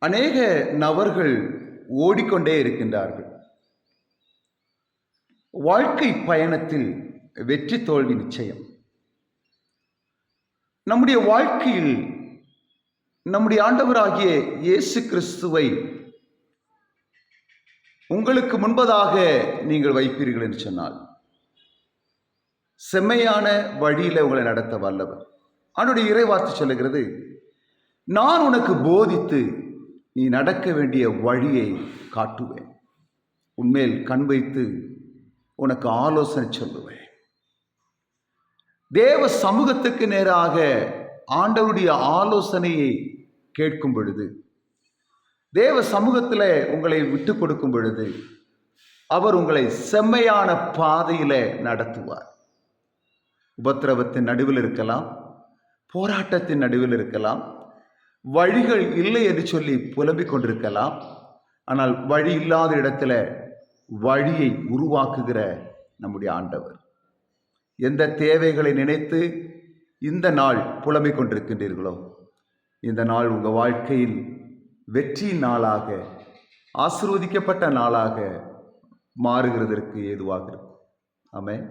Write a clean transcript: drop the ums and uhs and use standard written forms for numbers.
அநேக நபர்கள் ஓடிக்கொண்டே இருக்கின்றார்கள். வாழ்க்கை பயணத்தில் வெற்றி தோல்வி நிச்சயம். நம்முடைய வாழ்க்கையில் நம்முடைய ஆண்டவராகிய இயேசு கிறிஸ்துவை உங்களுக்கு முன்பதாக நீங்கள் வைப்பீர்கள் என்று சொன்னால் செம்மையான வழியில் உங்களை நடத்த வல்லவர். அவனுடைய இறைவார்த்தை சொல்லுகிறது, நான் உனக்கு போதித்து நீ நடக்க வேண்டிய வழியை காட்டுவேன், உன்மேல் கண் வைத்து உனக்கு ஆலோசனை சொல்லுவேன். தேவ சமூகத்துக்கு நேராக ஆண்டவருடைய ஆலோசனையை கேட்கும் பொழுது, தேவ சமூகத்தில் உங்களை விட்டு கொடுக்கும் பொழுது அவர் உங்களை செம்மையான பாதையில் நடத்துவார். உபத்திரவத்தின் நடுவில் இருக்கலாம், போராட்டத்தின் நடுவில் இருக்கலாம், வழிகள் இல்லை என்று சொல்லி புலம்பிக் கொண்டிருக்கலாம். ஆனால் வழி இல்லாத இடத்துல வழியை உருவாக்குகிற நம்முடைய ஆண்டவர். எந்த தேவைகளை நினைத்து இந்த நாள் புலம்பிக் கொண்டிருக்கின்றீர்களோ, இந்த நாள் உங்கள் வாழ்க்கையில் வெற்றி நாளாக, ஆசீர்வதிக்கப்பட்ட நாளாக மாறுகிறதற்கு ஏதுவாக இருக்கும். ஆமென்.